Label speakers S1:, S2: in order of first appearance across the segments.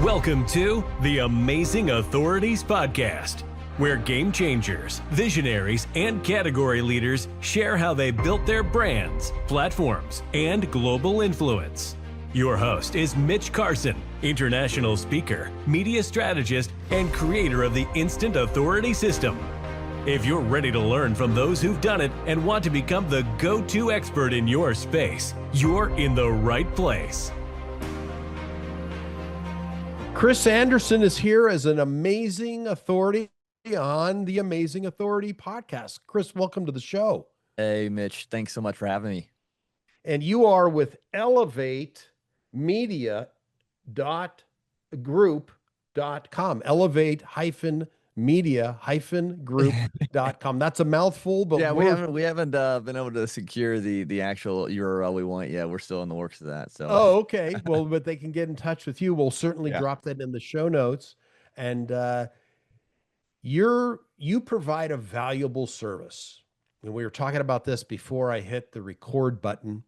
S1: Welcome to the Amazing Authorities Podcast, where game changers, visionaries, and category leaders share how they built their brands, platforms, and global influence. Your host is Mitch Carson, international speaker, media strategist, and creator of the Instant Authority System. If you're ready to learn from those who've done it and want to become the go-to expert in your space, you're in the right place.
S2: Chris Anderson is here as an amazing authority on the Amazing Authority podcast. Chris, welcome to the show.
S3: Hey, Mitch. Thanks so much for having me.
S2: And you are with elevatemedia.group.com. Elevate-media-group.com. That's a mouthful, but
S3: yeah, we haven't been able to secure the actual URL we want yet. We're still in the works of that. So
S2: okay. Well, but they can get in touch with you. We'll certainly drop that in the show notes. And you provide a valuable service. And we were talking about this before I hit the record button.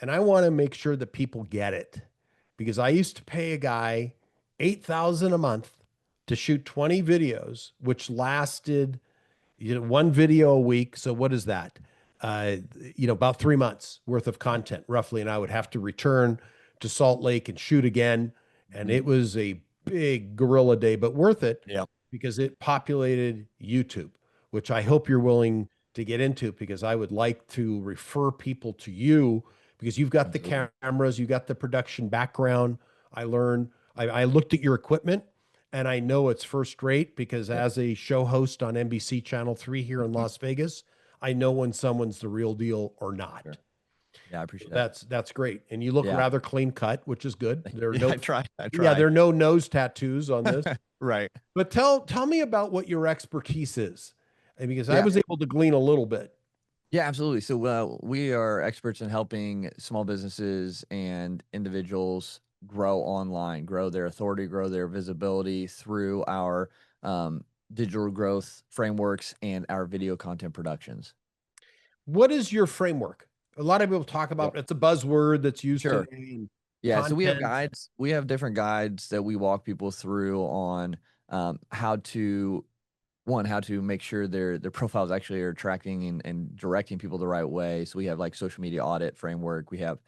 S2: And I want to make sure that people get it, because I used to pay a guy $8,000 a month to shoot 20 videos, which lasted, one video a week. So what is that? About 3 months worth of content roughly. And I would have to return to Salt Lake and shoot again. And it was a big guerrilla day, but worth it because it populated YouTube, which I hope you're willing to get into, because I would like to refer people to you, because you've got the cameras, you got the production background. I looked at your equipment and I know it's first rate, because as a show host on NBC Channel 3 here in Las Vegas, I know when someone's the real deal or not.
S3: Sure. Yeah, I appreciate that.
S2: That's great. And you look rather clean cut, which is good. There are
S3: I try.
S2: Yeah, there are no nose tattoos on this.
S3: Right.
S2: But tell me about what your expertise is, because I was able to glean a little bit.
S3: Yeah, absolutely. So we are experts in helping small businesses and individuals grow online, grow their authority, grow their visibility through our digital growth frameworks and our video content productions.
S2: What is your framework? A lot of people talk about it's a buzzword that's used today.
S3: Yeah, so we have guides. We have different guides that we walk people through on how to make sure their profiles actually are attracting and directing people the right way. So we have like social media audit framework. We have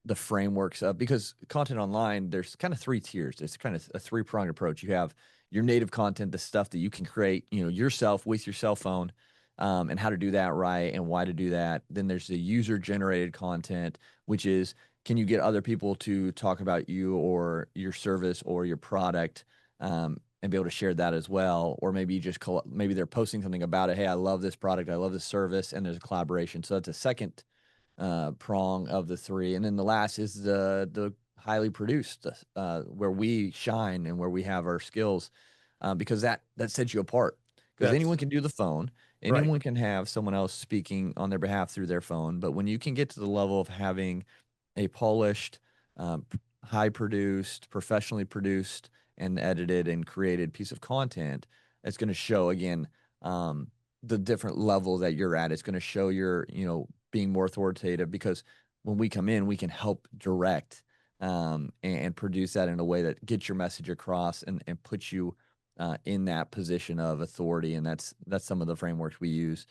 S3: the frameworks of, because content online, there's kind of 3 tiers. It's kind of a 3-pronged approach. You have your native content, the stuff that you can create, yourself with your cell phone, and how to do that right and why to do that. Then there's the user generated content, which is, can you get other people to talk about you or your service or your product, and be able to share that as well? Or maybe maybe they're posting something about it. Hey, I love this product, I love this service, and there's a collaboration. So that's a second prong of the 3. And then the last is the highly produced, where we shine and where we have our skills, because that sets you apart. Because anyone can do the phone, anyone can have someone else speaking on their behalf through their phone. But when you can get to the level of having a polished, high produced, professionally produced and edited and created piece of content, it's going to show, again, the different level that you're at. It's going to show your, being more authoritative, because when we come in, we can help direct and produce that in a way that gets your message across and puts you in that position of authority. And that's some of the frameworks we use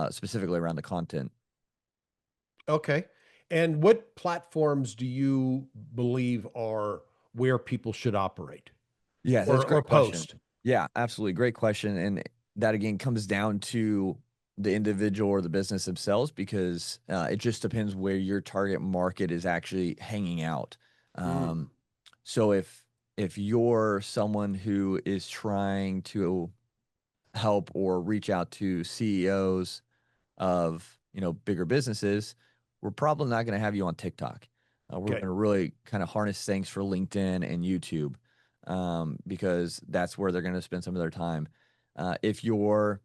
S3: specifically around the content.
S2: Okay. And what platforms do you believe are where people should operate?
S3: Yeah, that's a great
S2: post.
S3: Question. Yeah, absolutely. Great question. And that, again, comes down to the individual or the business themselves, because it just depends where your target market is actually hanging out. So if you're someone who is trying to help or reach out to CEOs of, bigger businesses, we're probably not going to have you on TikTok. We're going to really kind of harness things for LinkedIn and YouTube, because that's where they're going to spend some of their time. If you're,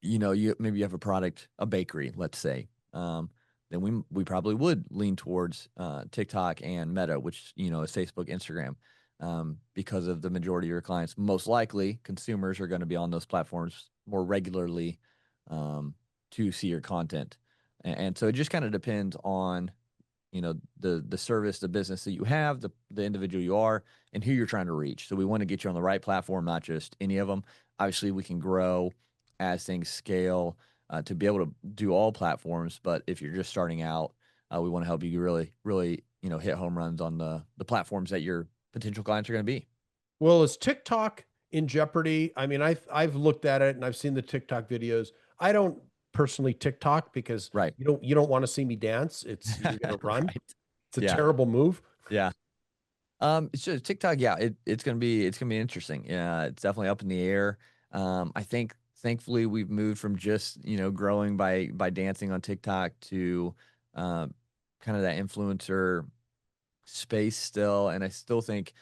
S3: maybe you have a product, a bakery, let's say, then we probably would lean towards TikTok and Meta, which, is Facebook, Instagram, because of the majority of your clients. Most likely, consumers are going to be on those platforms more regularly to see your content. And so it just kind of depends on the service, the business that you have, the individual you are, and who you're trying to reach. So we want to get you on the right platform, not just any of them. Obviously, we can grow as things scale to be able to do all platforms. But if you're just starting out, we want to help you really, really, hit home runs on the platforms that your potential clients are going to be.
S2: Well, is TikTok in jeopardy? I mean, I've looked at it and I've seen the TikTok videos. I don't personally TikTok because
S3: Right.
S2: you don't want to see me dance. You're gonna run.
S3: Right.
S2: It's a
S3: Yeah.
S2: terrible move.
S3: Yeah. It's just TikTok. Yeah, it's gonna be interesting. Yeah, it's definitely up in the air. I think thankfully we've moved from just growing by dancing on TikTok to kind of that influencer space still, and I still think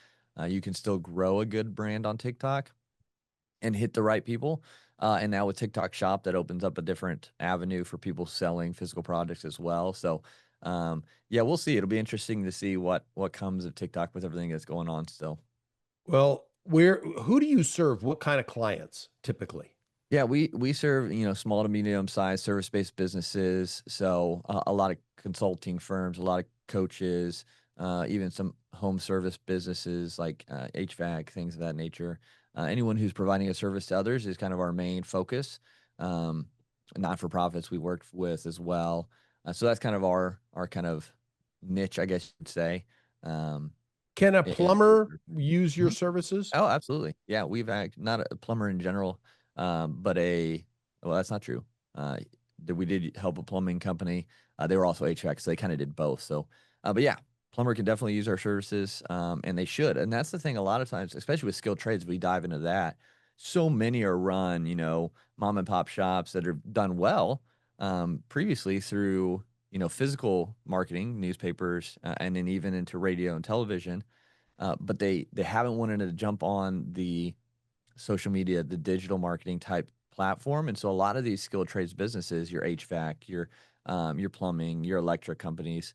S3: you can still grow a good brand on TikTok and hit the right people. And now with TikTok Shop, that opens up a different avenue for people selling physical products as well. So, yeah, we'll see. It'll be interesting to see what comes of TikTok with everything that's going on still.
S2: Well, who do you serve? What kind of clients typically?
S3: Yeah, we serve small to medium sized service based businesses. So a lot of consulting firms, a lot of coaches, even some home service businesses like HVAC, things of that nature. Anyone who's providing a service to others is kind of our main focus. Um, Not for profits we work with as well. So that's kind of our kind of niche, I guess you'd say. Um,
S2: Can a
S3: in what we
S2: plumber
S3: serve.
S2: use your
S3: Mhm.
S2: services?
S3: Oh, absolutely. Yeah, not a plumber in general, but well, that's not true. That we did help a plumbing company. They were also HVAC, so they kind of did both. So, but yeah, plumber can definitely use our services, and they should. And that's the thing. A lot of times, especially with skilled trades, we dive into that. So many are run, mom and pop shops that are done well previously through physical marketing, newspapers, and then even into radio and television, but they haven't wanted to jump on the social media, the digital marketing type platform. And so a lot of these skilled trades businesses, your HVAC, your plumbing, your electric companies,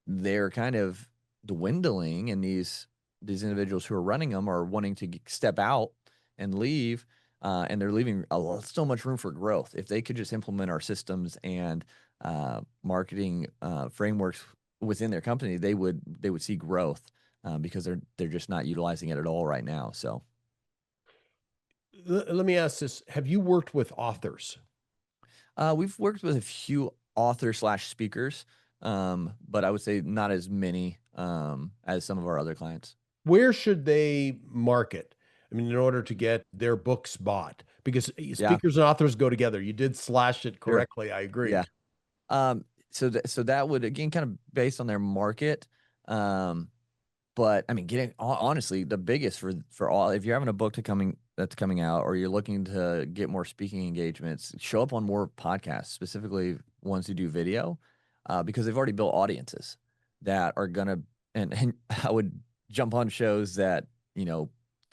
S3: they're kind of dwindling, and these individuals who are running them are wanting to step out and leave. And they're leaving so much room for growth. If they could just implement our systems and marketing frameworks within their company, they would see growth because they're just not utilizing it at all right now. So
S2: Let me ask this. Have you worked with authors?
S3: we've worked with a few authors slash speakers, but I would say not as many as some of our other clients.
S2: Where should they market? I mean, in order to get their books bought, because
S3: Yeah,
S2: speakers and authors go together. You did slash it
S3: sure.
S2: correctly. I agree.
S3: Yeah. So that would again kind of based on their market. Um, But I mean, honestly, the biggest for all, if you're having a book that's coming out, or you're looking to get more speaking engagements, show up on more podcasts, specifically ones who do video, because they've already built audiences that are gonna, and I would jump on shows that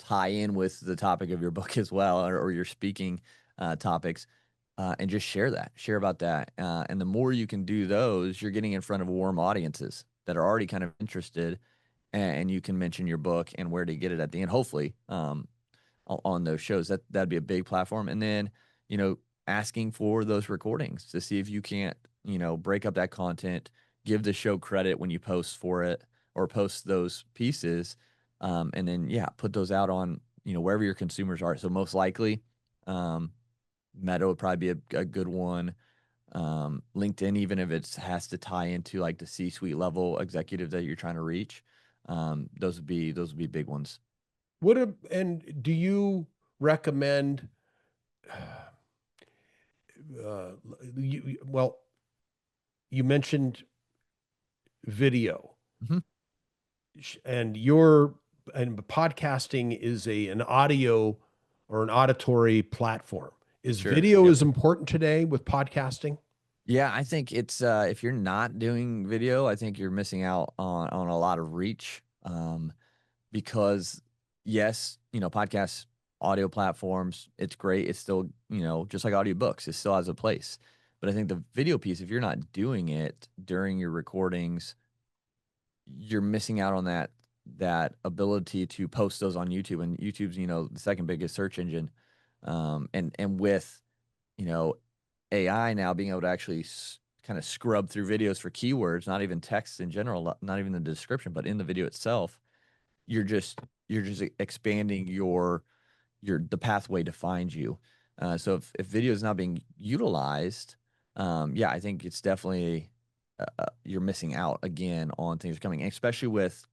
S3: tie in with the topic of your book as well, or your speaking topics. And just share about that. And the more you can do those, you're getting in front of warm audiences that are already kind of interested, and you can mention your book and where to get it at the end, hopefully, on those shows. That'd be a big platform. And then, you know, asking for those recordings to see if you can't, break up that content, give the show credit when you post for it or post those pieces. And then, yeah, put those out on, wherever your consumers are. So most likely, um, Meta would probably be a good one. LinkedIn, even if it has to tie into like the C-suite level executive that you're trying to reach, those would be big ones.
S2: And do you recommend, well, you mentioned video
S3: Mhm.
S2: and podcasting is an audio or an auditory platform. Is
S3: Sure.
S2: video
S3: Yep.
S2: as important today with podcasting?
S3: Yeah, I think it's if you're not doing video, I think you're missing out on a lot of reach. Because yes, podcasts, audio platforms, it's great. It's still, just like audiobooks, it still has a place. But I think the video piece, if you're not doing it during your recordings, you're missing out on that ability to post those on YouTube. And YouTube's, the second biggest search engine. And with, you know, AI now being able to actually kind of scrub through videos for keywords, not even text in general, not even the description, but in the video itself, you're just expanding the pathway to find you. So if video is not being utilized, yeah, I think it's definitely you're missing out again on things coming, especially with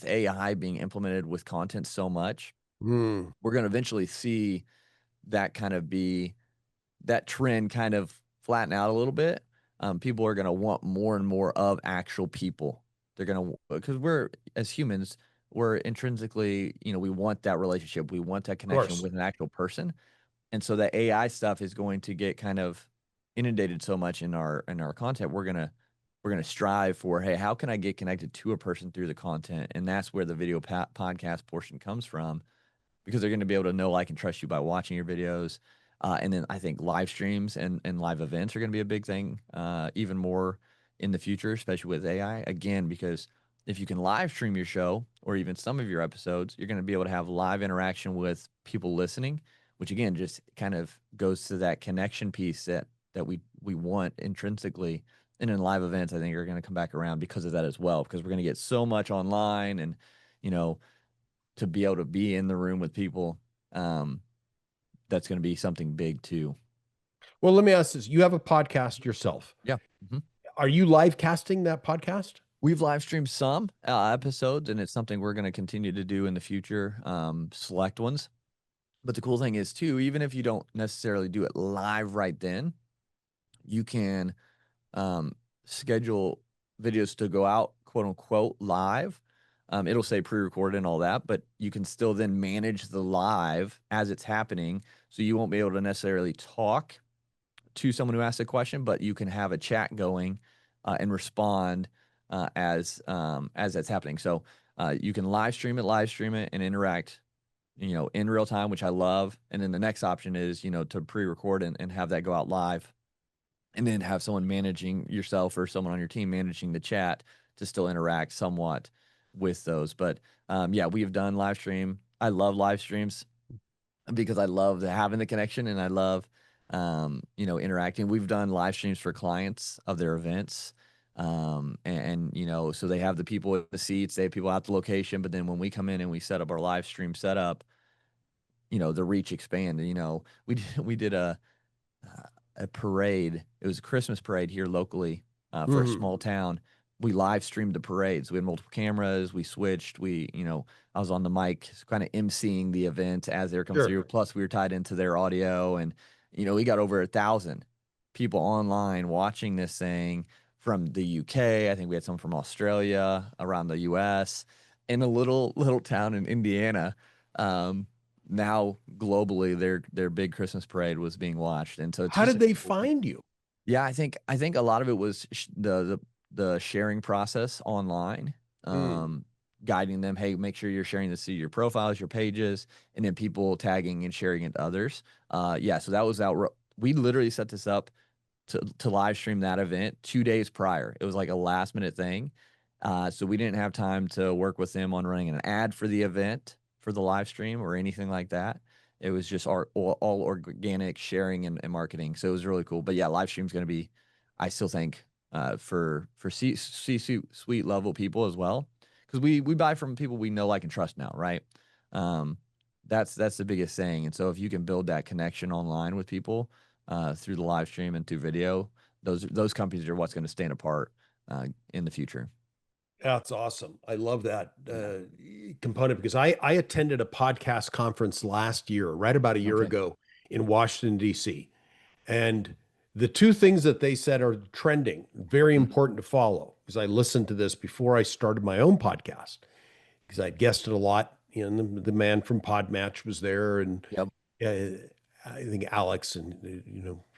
S3: AI being implemented with content so much.
S2: Mm.
S3: We're going to eventually see that kind of be that trend kind of flatten out a little bit. People are going to want more and more of actual people. They're going to, because we're, as humans, we're intrinsically, we want that relationship. We want that
S2: Of
S3: connection
S2: course.
S3: with an actual person. And so that AI stuff is going to get kind of inundated so much in our content. We're gonna strive for, hey, how can I get connected to a person through the content? And that's where the video podcast portion comes from, because they're going to be able to know, like, and trust you by watching your videos. And then I think live streams and live events are going to be a big thing, even more in the future, especially with AI. Again, because if you can live stream your show or even some of your episodes, you're going to be able to have live interaction with people listening, which again just kind of goes to that connection piece that we want intrinsically. And in live events, I think are going to come back around because of that as well, because we're going to get so much online and, you know, to be able to be in the room with people, that's going to be something big too.
S2: Well, let me ask this. You have a podcast yourself.
S3: Yeah. Mhm.
S2: Are you live casting that podcast?
S3: We've live streamed some episodes, and it's something we're going to continue to do in the future, select ones. But the cool thing is too, even if you don't necessarily do it live right then, you can schedule videos to go out, quote unquote, live. It'll say pre-recorded and all that, but you can still then manage the live as it's happening. So you won't be able to necessarily talk to someone who asks a question, but you can have a chat going and respond as that's happening. So you can live stream it, and interact, in real time, which I love. And then the next option is, to pre-record and have that go out live, and then have someone managing, yourself or someone on your team managing the chat, to still interact somewhat with those. But yeah, we've done live stream. I love live streams because I love having the connection, and I love interacting. We've done live streams for clients of their events. So they have the people at the seats, they have people at the location, but then when we come in and we set up our live stream setup, the reach expanded. We did a parade. It was a Christmas parade here locally for a
S2: Mhm.
S3: small town. We live streamed the parades. We had multiple cameras. We switched. I was on the mic, kind of emceeing the event as they were coming
S2: Sure.
S3: through. Plus, we were tied into their audio, and we got over 1,000 people online watching this thing from the UK. I think we had some from Australia, around the US, in a little town in Indiana. Now globally, their big Christmas parade was being watched, and so it's
S2: How
S3: just
S2: did they find you?
S3: yeah. I think a lot of it was the sharing process online,
S2: Mm.
S3: guiding them. Hey, make sure you're sharing this to your profiles, your pages, and then people tagging and sharing it to others. Yeah. So that was out. We literally set this up to live stream that event 2 days prior. It was like a last minute thing. So we didn't have time to work with them on running an ad for the event, for the live stream, or anything like that. It was just all organic sharing and marketing. So it was really cool. But yeah, live stream is going to be, I still think, for C-suite level people as well, because we buy from people we know, like, and trust now, right? Um, that's the biggest thing. And so if you can build that connection online with people through the live stream and through video, those companies are what's going to stand apart in the future.
S2: That's awesome. I love that component, because I attended a podcast conference last year, right about a year
S3: Okay.
S2: ago, in Washington, D.C. And the two things that they said are trending, very
S3: Mhm.
S2: important to follow, because I listened to this before I started my own podcast, because I'd guested a lot. The man from Podmatch was there, and
S3: Yep.
S2: I think Alex, and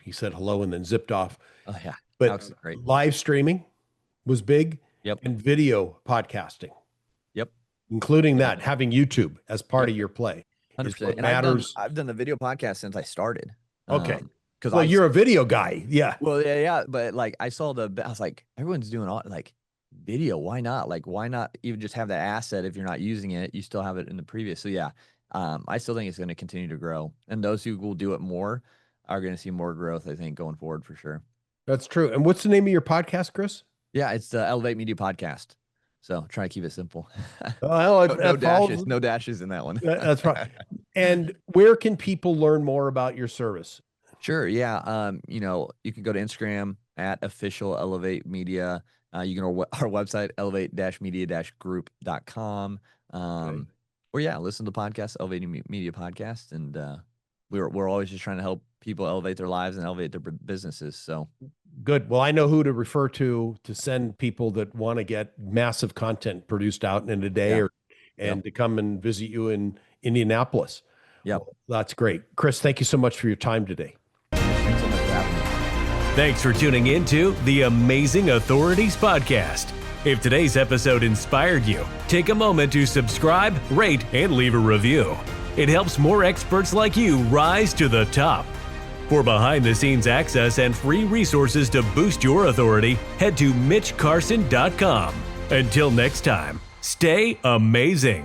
S2: he said hello and then zipped off.
S3: Oh yeah.
S2: But
S3: Alex is great.
S2: live streaming was big,
S3: Yep.
S2: and video podcasting,
S3: Yep.
S2: including
S3: Yeah.
S2: that, having YouTube as part
S3: Yep.
S2: of your play is
S3: 100%.
S2: what
S3: And I've done
S2: matters.
S3: the video podcast since I started.
S2: Okay.
S3: Because
S2: Well, you're a video guy. Yeah.
S3: well, yeah, but like I was like, everyone's doing all like video. Why not? Like, why not even just have that asset? If you're not using it, you still have it in the previous. So yeah, I still think it's going to continue to grow, and those who will do it more are going to see more growth, I think, going forward for sure.
S2: That's true. And what's the name of your podcast, Chris?
S3: Yeah, it's the Elevate Media Podcast. So try to keep it simple.
S2: Well,
S3: No dashes, no dashes in that one.
S2: That's right. And where can people learn more about your service?
S3: Sure. Yeah. You can go to Instagram at official Elevate Media. You can go to our website, elevate-media-group.com. Or listen to the podcast, Elevate Media Podcast. And we're always just trying to help people elevate their lives and elevate their businesses. So
S2: good. Well, I know who to refer to send people that want to get massive content produced out in a day to come and visit you in Indianapolis.
S3: Yeah.
S2: Well, that's great. Chris, thank you so much for your time today.
S3: Thanks so much for having me.
S1: Thanks for tuning in to the Amazing Authorities Podcast. If today's episode inspired you, take a moment to subscribe, rate, and leave a review. It helps more experts like you rise to the top. For behind-the-scenes access and free resources to boost your authority, head to mitchcarson.com. Until next time, stay amazing.